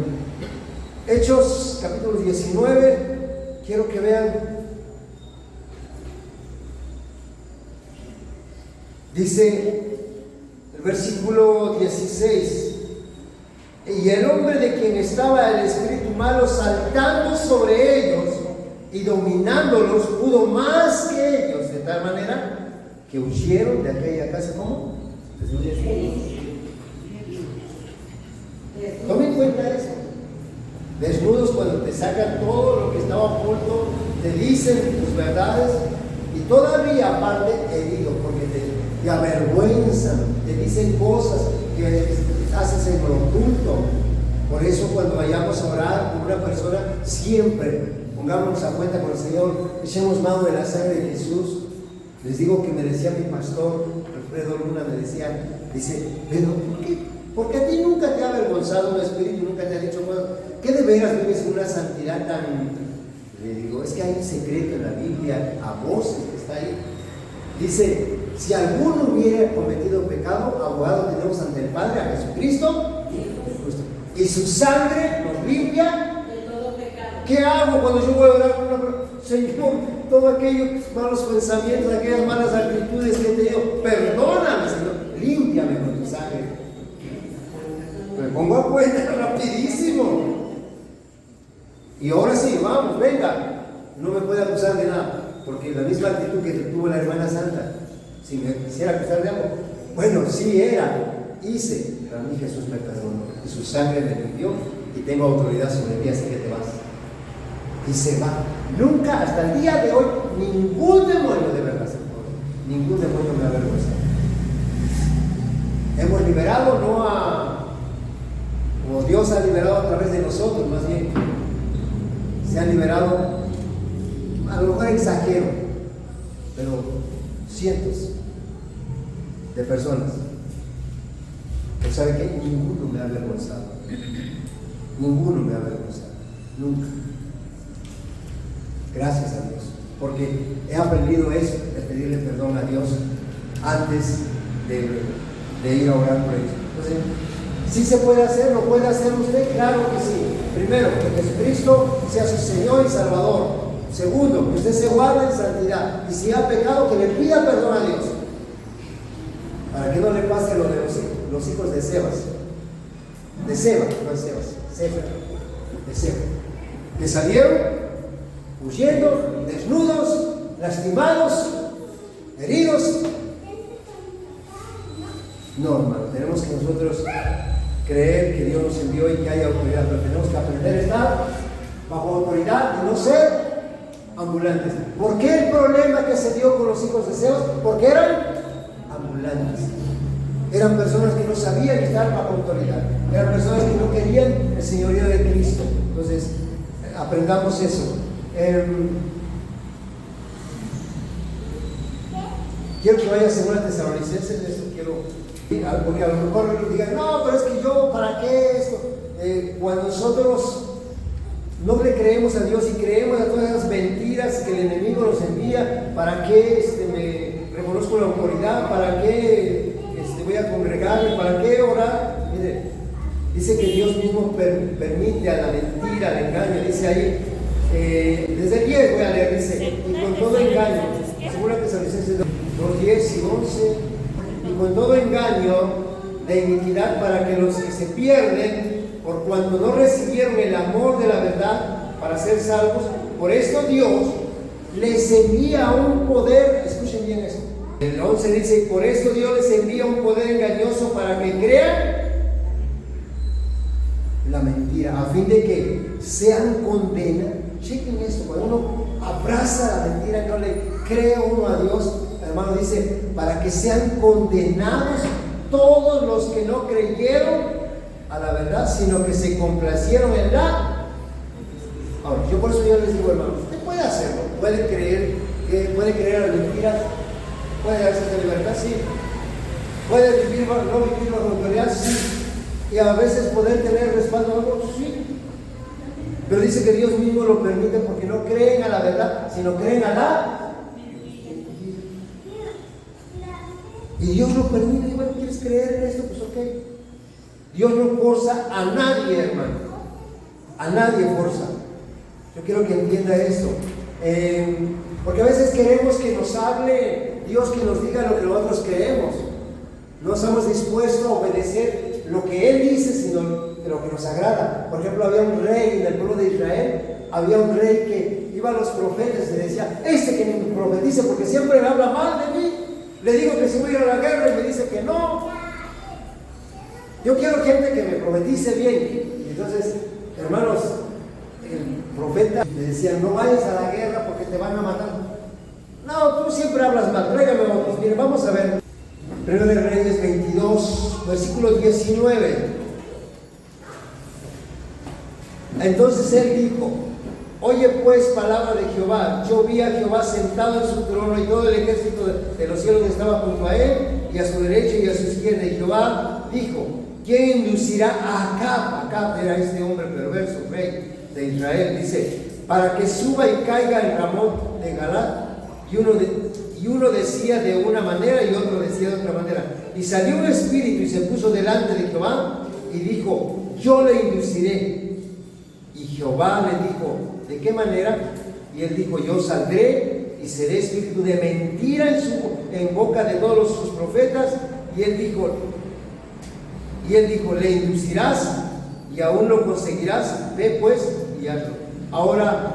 Hechos capítulo 19, quiero que vean. Dice el versículo 16: y el hombre de quien estaba el espíritu malo saltando sobre ellos y dominándolos, pudo más que ellos, de tal manera que huyeron de aquella casa. ¿Cómo? Tome en cuenta eso. Desnudos, cuando te sacan todo lo que estaba oculto, te dicen tus verdades, y todavía aparte herido, porque te avergüenzan, te dicen cosas que haces en lo oculto. Por eso, cuando vayamos a orar por una persona, siempre pongámonos a cuenta con el Señor, echemos mano de la sangre de Jesús. Les digo que me decía mi pastor Alfredo Luna, dice, pero ¿por qué a ti nunca te ha avergonzado un espíritu, nunca te ha dicho, bueno, ¿qué de veras vives en una santidad tan? Le digo, es que hay un secreto en la Biblia, a voces que está ahí. Dice, si alguno hubiera cometido pecado, abogado tenemos ante el Padre, a Jesucristo, y su sangre nos limpia. ¿Qué hago cuando yo voy a orar con una persona? Señor, todos aquellos malos pensamientos, aquellas malas actitudes que he tenido, perdóname, Señor, límpiame con tu sangre. Me pongo a cuenta rapidísimo. Y ahora sí, vamos, venga. No me puede acusar de nada, porque la misma actitud que tuvo la hermana Santa, si me quisiera acusar de algo, bueno, sí hice, pero a mí Jesús me perdonó, y su sangre me limpió, y tengo autoridad sobre ti, así que te vas. Y se va. Nunca, hasta el día de hoy, ningún demonio de verdad, ningún demonio me avergüenza. Hemos liberado, o Dios ha liberado a través de nosotros, más bien, se han liberado, a lo mejor exagero, pero cientos de personas. Pero ¿sabe qué? Ninguno me ha avergonzado. Ninguno me ha avergonzado. Nunca. Gracias a Dios, porque he aprendido eso, de pedirle perdón a Dios antes de ir a orar por ellos. Entonces, ¿sí se puede hacer? ¿Lo puede hacer usted? Claro que sí. Primero, que Jesucristo sea su Señor y Salvador. Segundo, que usted se guarde en santidad, y si ha pecado, que le pida perdón a Dios, para que no le pase lo de los hijos de Sebas, de Seba, no es Sebas, Seba, de Seba, que salieron huyendo, desnudos, lastimados, heridos. No, hermano, tenemos que nosotros creer que Dios nos envió y que hay autoridad, pero tenemos que aprender a estar bajo autoridad y no ser ambulantes. ¿Por qué el problema que se dio con los hijos de Zeus? Porque eran ambulantes. Eran personas que no sabían estar bajo autoridad. Eran personas que no querían el señorío de Cristo. Entonces, aprendamos eso. Quiero que vaya a 2 Tesalonicenses, esto quiero. Porque a lo mejor digan, no, pero es que yo, ¿para qué esto? Cuando nosotros no le creemos a Dios y creemos a todas esas mentiras que el enemigo nos envía, ¿para qué me reconozco la autoridad? ¿Para qué voy a congregarme? ¿Para qué orar? Mire, dice que Dios mismo permite a la mentira, al engaño. Dice ahí, desde el 10 voy a leer, dice, y con todo engaño, 2 Tesalonicenses 2, 10 y 11, y con todo engaño de iniquidad para que los que se pierden, por cuanto no recibieron el amor de la verdad para ser salvos, por esto Dios les envía un poder, escuchen bien eso, el 11 dice, por esto Dios les envía un poder engañoso para que crean la mentira, a fin de que sean condenados. Chequen esto, cuando uno abraza la mentira y no le cree uno a Dios, hermano, dice, para que sean condenados todos los que no creyeron a la verdad, sino que se complacieron en la. Ahora, yo por eso yo les digo, hermano, usted puede hacerlo, puede creer a las mentiras, puede darse de libertad, sí, puede vivir, no vivir bajo autoridad, sí, y a veces poder tener respaldo en algo, sí. Pero dice que Dios mismo lo permite porque no creen a la verdad, sino creen a la. Y Dios lo permite. Y bueno, ¿quieres creer en esto? Pues ok. Dios no forza a nadie, hermano. A nadie forza. Yo quiero que entienda esto. Porque a veces queremos que nos hable Dios, que nos diga lo que nosotros creemos. No estamos dispuestos a obedecer lo que Él dice, sino lo que nos agrada. Por ejemplo, había un rey en el pueblo de Israel. Había un rey que iba a los profetas y decía, que me profetice porque siempre me habla mal de mí. Le digo que si voy a ir a la guerra y me dice que no. Yo quiero gente que me profetice bien. Entonces, hermanos, el profeta le decía, no vayas a la guerra porque te van a matar. No, tú siempre hablas mal, tráigame otros. Miren, vamos a ver. 1 de Reyes 22, versículo 19. Entonces él dijo, oye pues palabra de Jehová. Yo vi a Jehová sentado en su trono y todo el ejército de los cielos estaba junto a él, y a su derecha y a su izquierda. Y Jehová dijo, ¿quién inducirá a Acab? Acab era este hombre perverso, rey de Israel, dice, para que suba y caiga en Ramón de Galat. Y uno decía de una manera y otro decía de otra manera. Y salió un espíritu y se puso delante de Jehová y dijo, yo le induciré. Y Jehová le dijo, ¿de qué manera? Y él dijo, yo saldré y seré espíritu de mentira en boca de todos sus profetas. Y él dijo, le inducirás y aún lo conseguirás. Ve pues y hazlo. Ahora,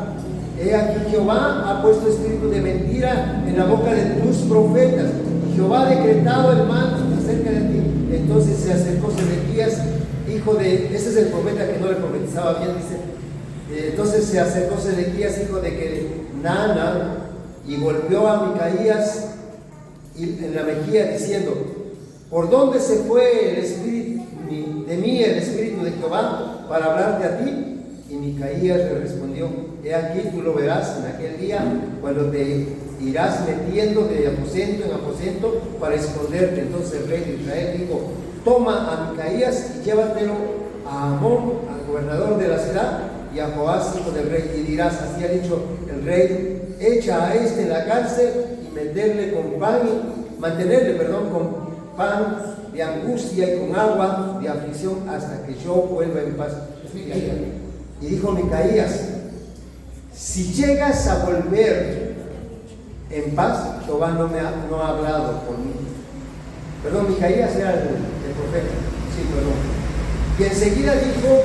he aquí Jehová ha puesto espíritu de mentira en la boca de tus profetas. Y Jehová ha decretado el mal acerca de ti. Entonces se acercó Sedequías, hijo de, ese es el profeta que no le profetizaba bien, dice. Entonces se acercó Sedequías, hijo de Kenana, y golpeó a Micaías en la mejilla diciendo, ¿por dónde se fue el espíritu de mí, el espíritu de Jehová, para hablarte a ti? Y Micaías le respondió, he aquí tú lo verás en aquel día, cuando te irás metiendo de aposento en aposento para esconderte. Entonces el rey de Israel dijo, toma a Micaías y llévatelo a Amón, al gobernador de la ciudad, y a Joás, hijo del rey, y dirás, así ha dicho el rey, echa a este en la cárcel y mantenerle con pan de angustia y con agua de aflicción hasta que yo vuelva en paz. Y dijo Micaías, si llegas a volver en paz, Jehová no ha hablado por mí. Perdón, Micaías era el profeta. Sí, perdón. Y enseguida dijo: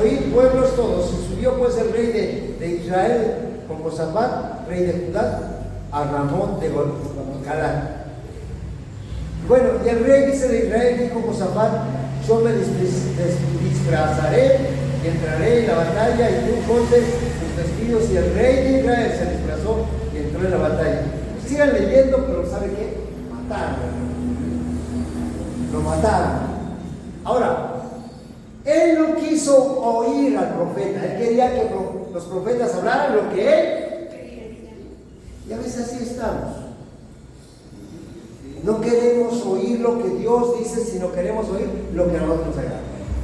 oíd, pueblos todos. Y subió pues el rey de Israel con Josafat, rey de Judá, a Ramón de Galad. Bueno, y el rey de Israel dijo: Josafat, yo me disfrazaré y entraré en la batalla, y tú ponte tus vestidos. Y el rey de Israel se disfrazó y entró en la batalla. Sigan leyendo, pero ¿sabe qué? Mataron. Lo mataron. Ahora, él no quiso oír al profeta. Él quería que los profetas hablaran lo que él. Y a veces así estamos. No queremos oír lo que Dios dice, sino queremos oír lo que a nosotros haga.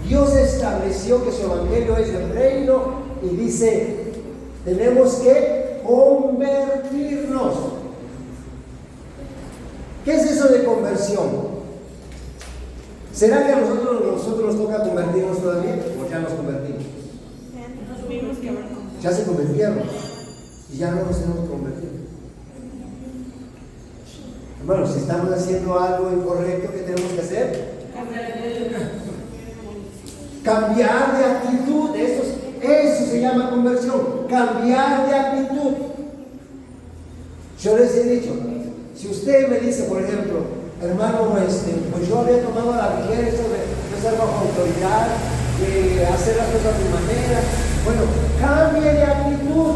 Dios estableció que su evangelio es el reino y dice: tenemos que convertirnos. ¿Qué es eso de conversión? ¿Será que a nosotros nos toca convertirnos todavía o ya nos convertimos? Ya se convirtieron y ya no nos hemos convertido. Hermanos, si estamos haciendo algo incorrecto, ¿qué tenemos que hacer? Cambiar de actitud. Eso se llama conversión. Cambiar de actitud. Yo les he dicho, si usted me dice, por ejemplo: hermano, pues yo había tomado la ligera esto de ser bajo autoridad, de hacer las cosas de mi manera. Bueno, cambie de actitud,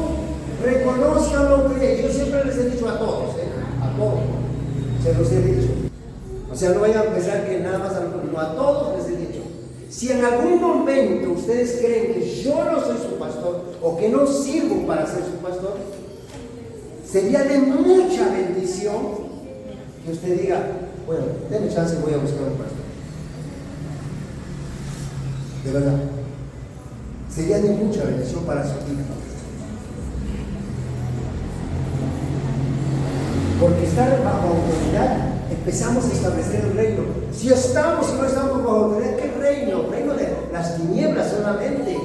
reconozcan lo que es. Yo siempre les he dicho a todos, a todos, se los he dicho. O sea, no vayan a pensar que nada más a todos les he dicho. Si en algún momento ustedes creen que yo no soy su pastor o que no sirvo para ser su pastor, sería de mucha bendición que usted diga: bueno, denme chance, voy a buscar un pastor. De verdad, sería de mucha bendición para su vida. Porque estar bajo autoridad, empezamos a establecer el reino. Si estamos y no estamos bajo autoridad, ¿qué reino? Reino de las tinieblas solamente.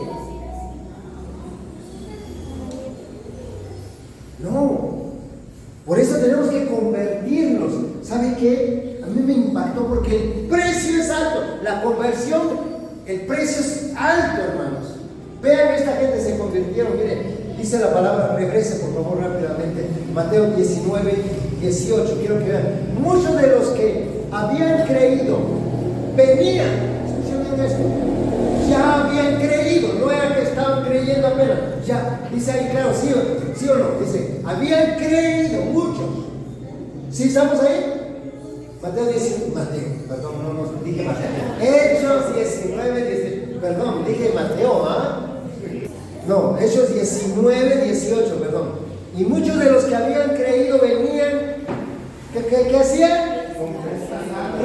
No. Por eso tenemos que convertirnos. ¿Sabe qué? A mí me impactó porque el precio es alto. La conversión, el precio es alto, hermanos. Vean, esta gente se convirtieron. Miren, dice la palabra, regrese por favor rápidamente. Mateo 19, 18. Quiero que vean. Muchos de los que habían creído venían. Escuchen esto. Ya habían creído, no era que estaban creyendo apenas. Ya, dice ahí claro, sí o no. Dice, habían creído muchos. ¿Sí estamos ahí? Mateo 19, perdón, no dije Mateo. Hechos 19, perdón, dije Mateo, ¿ah? No, Hechos 19, 18, perdón. Y muchos de los que habían creído venían, ¿qué hacían?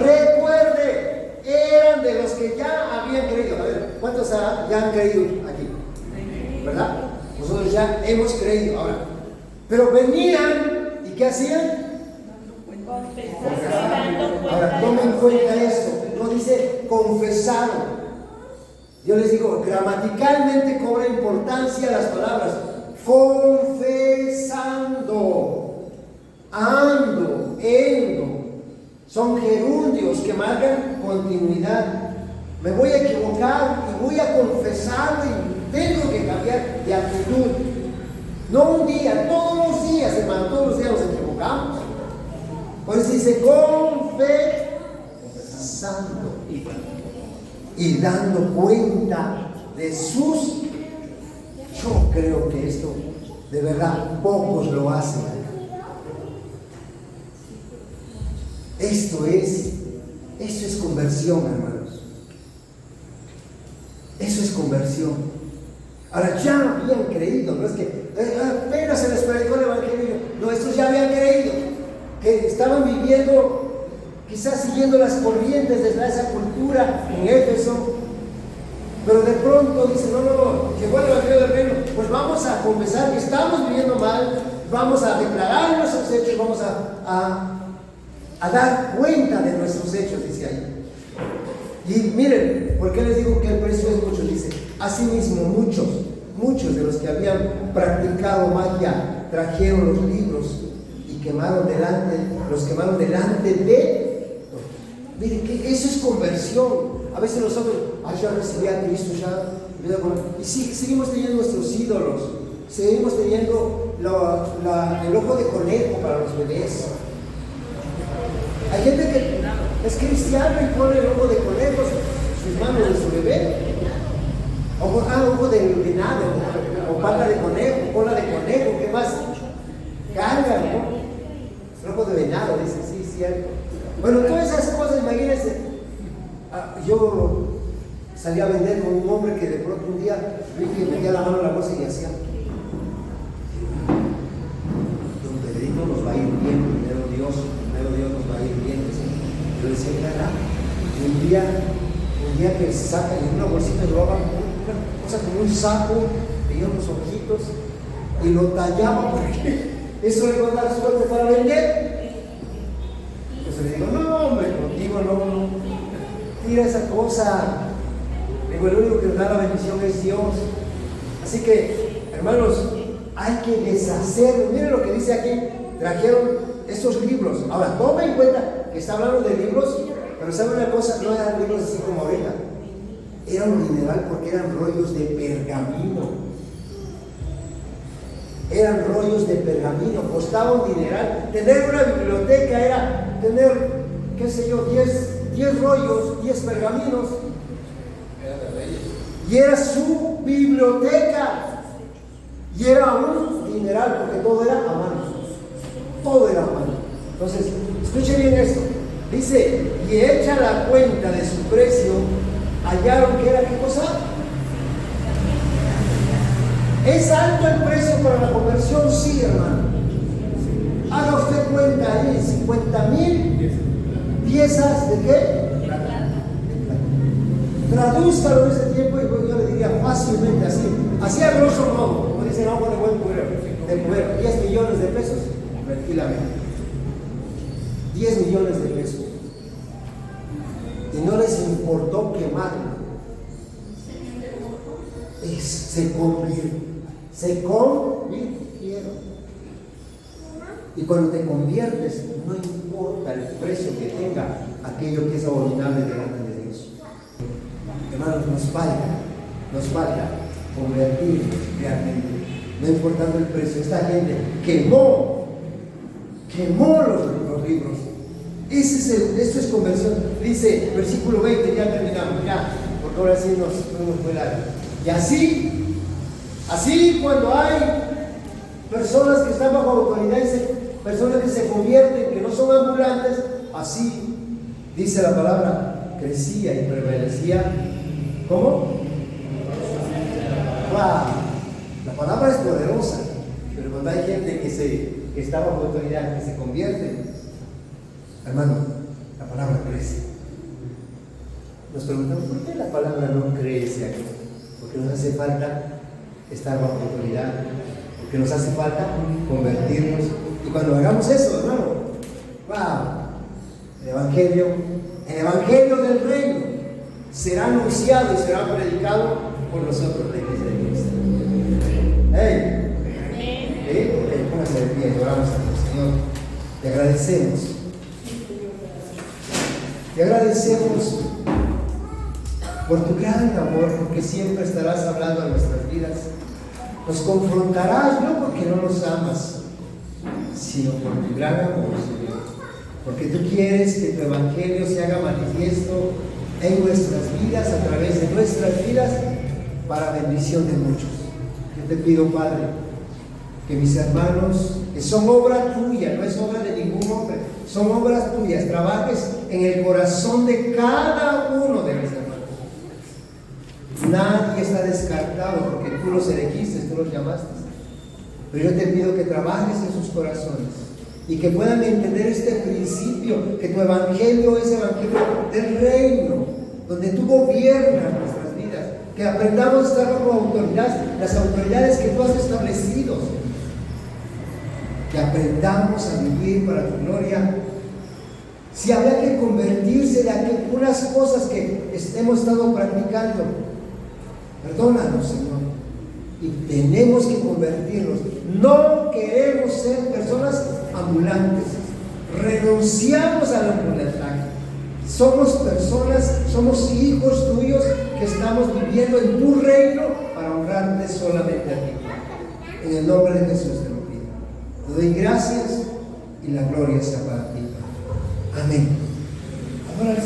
Recuerde, eran de los que ya habían creído. A ver, ¿cuántos ya han creído aquí? ¿Verdad? Nosotros ya hemos creído ahora. Pero venían, ¿y qué hacían? Ahora, tomen en cuenta esto. No dice confesaron. Yo les digo, gramaticalmente cobra importancia las palabras confesando, ando, endo. Son gerundios que marcan continuidad. Me voy a equivocar y voy a confesar y tengo que cambiar de actitud. No un día, todos los días, hermano, todos los días nos equivocamos. Por eso dice confesando y dando cuenta de sus. Yo creo que esto de verdad pocos lo hacen. Eso es conversión, hermanos. Eso es conversión. Ahora, ya habían creído, no es que apenas se les predicó el evangelio. No, estos ya habían creído, que estaban viviendo, quizás siguiendo las corrientes de esa cultura en Éfeso. Pero de pronto dicen, no, llegó el evangelio del reino, pues vamos a confesar que estamos viviendo mal, vamos a declarar nuestros hechos, vamos a dar cuenta de nuestros hechos, dice ahí. Y miren, ¿por qué les digo que el precio es mucho? Dice, asimismo muchos de los que habían practicado magia trajeron los libros y los quemaron delante de. Miren, que eso es conversión. A veces nosotros ya recibí a Cristo, y sí, seguimos teniendo nuestros ídolos, seguimos teniendo el ojo de conejo para los bebés. Hay gente que es cristiano y pone el ojo de conejo en sus manos de su bebé. Ojo de venado, o pata de conejo, cola de conejo, ¿qué más? Cargan, ¿no? El ojo de venado, dice, sí, cierto. Bueno, todas esas cosas, imagínense. Yo salí a vender con un hombre que de pronto un día vi que metía la mano en la bolsa y hacía. Don Pedrito nos va a ir bien, primero Dios nos va a ir bien. Yo le decía, ¿verdad? Y un día que saca en una bolsita de ropa una cosa como un saco, tenía unos ojitos y lo tallaba porque eso le va a dar suerte para vender. Entonces le digo, no hombre, contigo no, tira esa cosa. Le digo, el único que nos da la bendición es Dios. Así que, hermanos, hay que deshacerlo. Miren lo que dice aquí, trajeron estos libros. Ahora, tomen en cuenta que está hablando de libros, pero ¿saben una cosa? No eran libros así como ahorita. Era un dineral porque eran rollos de pergamino. Eran rollos de pergamino, costaba un dineral. Tener una biblioteca era tener, qué sé yo, 10 rollos, 10 pergaminos. Y era su biblioteca. Y era un dineral porque todo era a mano. Todo era a mano. Entonces, escuchen bien esto. Dice, y hecha la cuenta de su precio, hallaron que era, ¿qué cosa? ¿Es alto el precio para la conversión? Sí, hermano. Haga usted cuenta ahí, 50,000 piezas de qué? Tradúzcalo en ese tiempo y yo le diría fácilmente así a grosso modo, como dicen agua de buen cubero, 10 millones de pesos, tranquilamente. 10 millones de pesos. Y no les importó quemarlo. Se convirtieron. Y cuando te conviertes, no importa el precio que tenga aquello que es abominable delante de Dios. Hermanos, nos falta convertirnos realmente, no importando el precio. Esta gente quemó los libros. Esto es conversión. Dice, versículo 20, ya terminamos, porque ahora sí nos fue largo. Y así cuando hay personas que están bajo autoridad, personas que se convierten, que no son ambulantes, así dice la palabra, crecía y prevalecía. ¿Cómo? ¡Wow! La palabra es poderosa, pero cuando hay gente que está bajo autoridad, que se convierte, hermano, la palabra crece. Nos preguntamos, ¿por qué la palabra no crece aquí? Porque nos hace falta estar bajo autoridad, porque nos hace falta convertirnos. Y cuando hagamos eso, hermano, ¡wow! El Evangelio del Reino será anunciado y será predicado por nosotros, la Iglesia de Cristo. Póngase de pie, oramos a Dios, Señor. Te agradecemos. Te agradecemos por tu gran amor, porque siempre estarás hablando a nuestras vidas. Nos confrontarás no porque no nos amas, sino por tu gran amor, Señor. Porque tú quieres que tu evangelio se haga manifiesto en nuestras vidas, a través de nuestras vidas, para bendición de muchos. Yo te pido, Padre, que mis hermanos, que son obra tuya, no es obra de ningún hombre, son obras tuyas, trabajes en el corazón de cada uno de mis hermanos. Nadie está descartado porque tú los elegiste, tú los llamaste. Pero yo te pido que trabajes en sus corazones y que puedan entender este principio, que tu evangelio es evangelio del reino, donde tú gobiernas nuestras vidas, que aprendamos a estar bajo autoridad, las autoridades que tú has establecido, que aprendamos a vivir para tu gloria. Si habrá que convertirse de algunas cosas que hemos estado practicando, perdónanos, Señor, y tenemos que convertirnos. No queremos ser personas ambulantes. Renunciamos al ambulantaje. Somos personas, somos hijos tuyos que estamos viviendo en tu reino para honrarte solamente a ti. En el nombre de Jesús te lo pido. Te doy gracias y la gloria sea para ti. Amén. Ahora